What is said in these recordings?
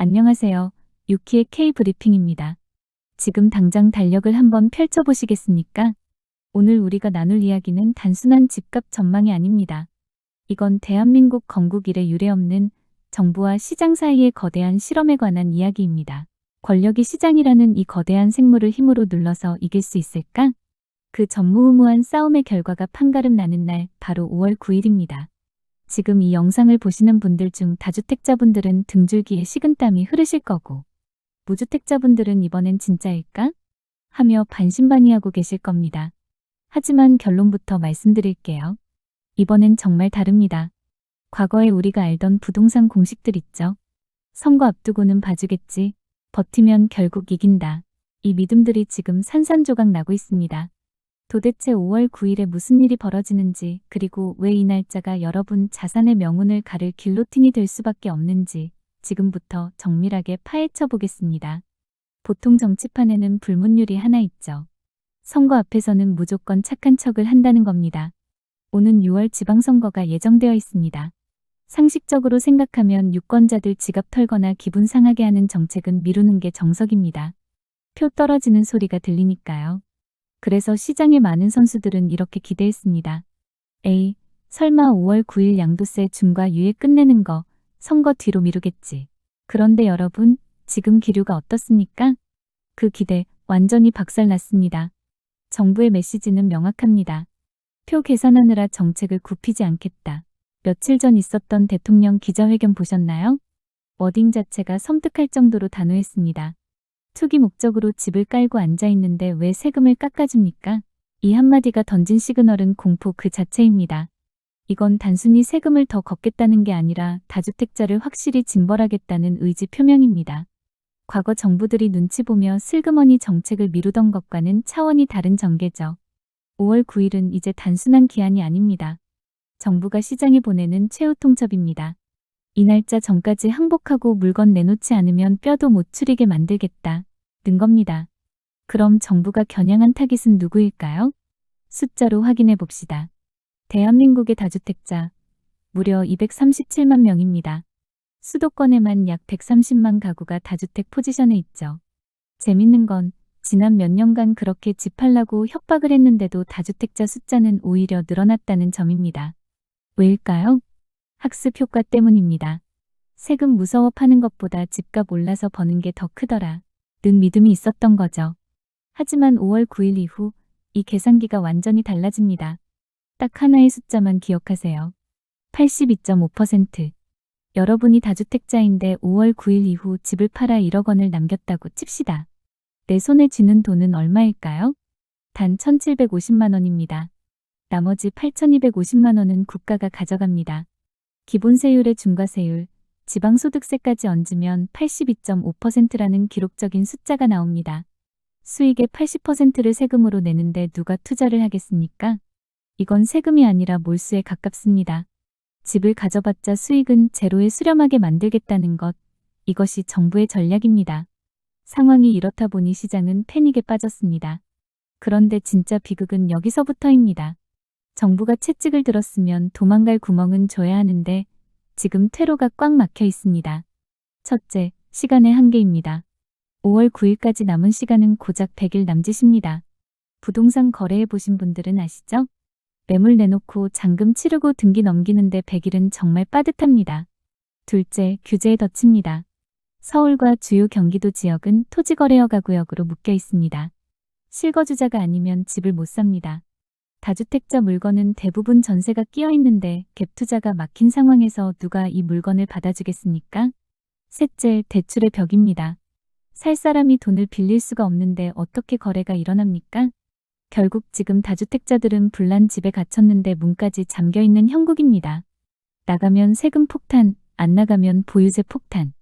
안녕하세요. 유키의 K 브리핑입니다. 지금 당장 달력을 한번 펼쳐보시겠습니까? 오늘 우리가 나눌 이야기는 단순한 집값 전망이 아닙니다. 이건 대한민국 건국 이래 유례없는 정부와 시장 사이의 거대한 실험에 관한 이야기입니다. 권력이 시장이라는 이 거대한 생물을 힘으로 눌러서 이길 수 있을까? 그 전무후무한 싸움의 결과가 판가름 나는 날 바로 5월 9일입니다. 지금 이 영상을 보시는 분들 중 다주택자분들은 등줄기에 식은땀이 흐르실 거고, 무주택자분들은 이번엔 진짜일까? 하며 반신반의하고 계실 겁니다. 하지만 결론부터 말씀드릴게요. 이번엔 정말 다릅니다. 과거에 우리가 알던 부동산 공식들 있죠. 선거 앞두고는 봐주겠지. 버티면 결국 이긴다. 이 믿음들이 지금 산산조각 나고 있습니다. 도대체 5월 9일에 무슨 일이 벌어지는지, 그리고 왜 이 날짜가 여러분 자산의 명운을 가를 길로틴이 될 수밖에 없는지 지금부터 정밀하게 파헤쳐 보겠습니다. 보통 정치판에는 불문율이 하나 있죠. 선거 앞에서는 무조건 착한 척을 한다는 겁니다. 오는 6월 지방선거가 예정되어 있습니다. 상식적으로 생각하면 유권자들 지갑 털거나 기분 상하게 하는 정책은 미루는 게 정석입니다. 표 떨어지는 소리가 들리니까요. 그래서 시장의 많은 선수들은 이렇게 기대했습니다. 에이, 설마 5월 9일 양도세 중과 유예 끝내는 거 선거 뒤로 미루겠지. 그런데 여러분, 지금 기류가 어떻습니까? 그 기대 완전히 박살났습니다. 정부의 메시지는 명확합니다. 표 계산하느라 정책을 굽히지 않겠다. 며칠 전 있었던 대통령 기자회견 보셨나요? 워딩 자체가 섬뜩할 정도로 단호했습니다. 투기 목적으로 집을 깔고 앉아있는데 왜 세금을 깎아줍니까? 이 한마디가 던진 시그널은 공포 그 자체입니다. 이건 단순히 세금을 더 걷겠다는 게 아니라 다주택자를 확실히 징벌하겠다는 의지 표명입니다. 과거 정부들이 눈치 보며 슬그머니 정책을 미루던 것과는 차원이 다른 전개죠. 5월 9일은 이제 단순한 기한이 아닙니다. 정부가 시장에 보내는 최후 통첩입니다. 이 날짜 전까지 항복하고 물건 내놓지 않으면 뼈도 못 추리게 만들겠다. 는 겁니다. 그럼 정부가 겨냥한 타깃은 누구일까요? 숫자로 확인해 봅시다. 대한민국의 다주택자 무려 237만 명입니다. 수도권에만 약 130만 가구가 다주택 포지션에 있죠. 재밌는 건 지난 몇 년간 그렇게 집 팔라고 협박을 했는데도 다주택자 숫자는 오히려 늘어났다는 점입니다. 왜일까요? 학습 효과 때문입니다. 세금 무서워 파는 것보다 집값 올라서 버는 게 더 크더라. 는 믿음이 있었던 거죠. 하지만 5월 9일 이후 이 계산기가 완전히 달라집니다. 딱 하나의 숫자만 기억하세요. 82.5%. 여러분이 다주택자인데 5월 9일 이후 집을 팔아 1억 원을 남겼다고 칩시다. 내 손에 쥐는 돈은 얼마일까요? 단 1,750만 원입니다. 나머지 8,250만 원은 국가가 가져갑니다. 기본세율의 중과세율, 지방소득세까지 얹으면 82.5%라는 기록적인 숫자가 나옵니다. 수익의 80%를 세금으로 내는데 누가 투자를 하겠습니까? 이건 세금이 아니라 몰수에 가깝습니다. 집을 가져봤자 수익은 제로에 수렴하게 만들겠다는 것, 이것이 정부의 전략입니다. 상황이 이렇다 보니 시장은 패닉에 빠졌습니다. 그런데 진짜 비극은 여기서부터입니다. 정부가 채찍을 들었으면 도망갈 구멍은 줘야 하는데 지금 퇴로가 꽉 막혀 있습니다. 첫째, 시간의 한계입니다. 5월 9일까지 남은 시간은 고작 100일 남짓입니다. 부동산 거래해 보신 분들은 아시죠? 매물 내놓고 잔금 치르고 등기 넘기는데 100일은 정말 빠듯합니다. 둘째, 규제에 덧칩니다. 서울과 주요 경기도 지역은 토지거래허가 구역으로 묶여 있습니다. 실거주자가 아니면 집을 못 삽니다. 다주택자 물건은 대부분 전세가 끼어 있는데 갭투자가 막힌 상황에서 누가 이 물건을 받아주겠습니까? 셋째, 대출의 벽입니다. 살 사람이 돈을 빌릴 수가 없는데 어떻게 거래가 일어납니까? 결국 지금 다주택자들은 불난 집에 갇혔는데 문까지 잠겨있는 형국입니다. 나가면 세금 폭탄, 안 나가면 보유세 폭탄.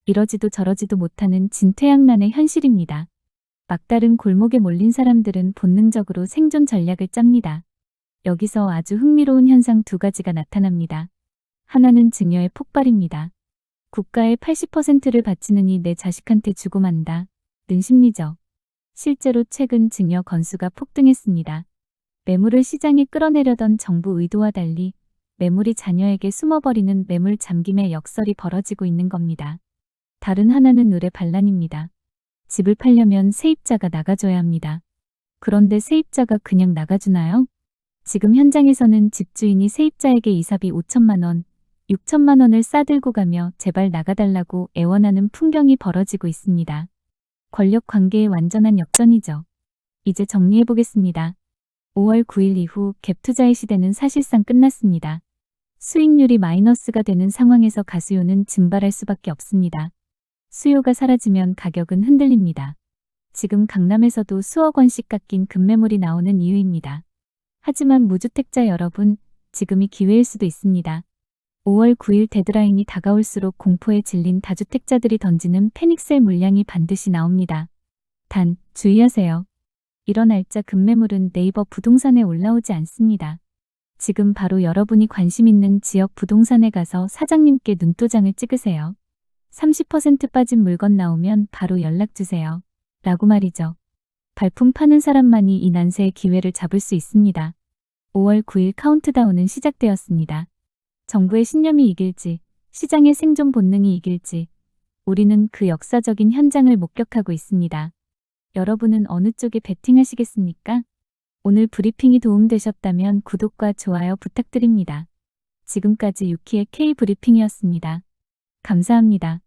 이러지도 저러지도 못하는 진퇴양난의 현실입니다. 막다른 골목에 몰린 사람들은 본능적으로 생존 전략을 짭니다. 여기서 아주 흥미로운 현상 두 가지가 나타납니다. 하나는 증여의 폭발입니다. 국가의 80%를 바치느니 내 자식한테 주고 만다. 는 심리죠. 실제로 최근 증여 건수가 폭등했습니다. 매물을 시장에 끌어내려던 정부 의도와 달리 매물이 자녀에게 숨어버리는 매물 잠김의 역설이 벌어지고 있는 겁니다. 다른 하나는 을의 반란입니다. 집을 팔려면 세입자가 나가줘야 합니다. 그런데 세입자가 그냥 나가주나요? 지금 현장에서는 집주인이 세입자에게 이사비 5천만 원, 6천만 원을 싸들고 가며 제발 나가달라고 애원하는 풍경이 벌어지고 있습니다. 권력 관계의 완전한 역전이죠. 이제 정리해보겠습니다. 5월 9일 이후 갭 투자의 시대는 사실상 끝났습니다. 수익률이 마이너스가 되는 상황에서 가수요는 증발할 수밖에 없습니다. 수요가 사라지면 가격은 흔들립니다. 지금 강남에서도 수억 원씩 깎인 급매물이 나오는 이유입니다. 하지만 무주택자 여러분, 지금이 기회일 수도 있습니다. 5월 9일 데드라인이 다가올수록 공포에 질린 다주택자들이 던지는 패닉셀 물량이 반드시 나옵니다. 단, 주의하세요. 이런 알짜 급매물은 네이버 부동산에 올라오지 않습니다. 지금 바로 여러분이 관심 있는 지역 부동산에 가서 사장님께 눈도장을 찍으세요. 30% 빠진 물건 나오면 바로 연락주세요. 라고 말이죠. 발품 파는 사람만이 이 난세의 기회를 잡을 수 있습니다. 5월 9일 카운트다운은 시작되었습니다. 정부의 신념이 이길지, 시장의 생존 본능이 이길지, 우리는 그 역사적인 현장을 목격하고 있습니다. 여러분은 어느 쪽에 베팅하시겠습니까? 오늘 브리핑이 도움되셨다면 구독과 좋아요 부탁드립니다. 지금까지 유키의 K 브리핑이었습니다. 감사합니다.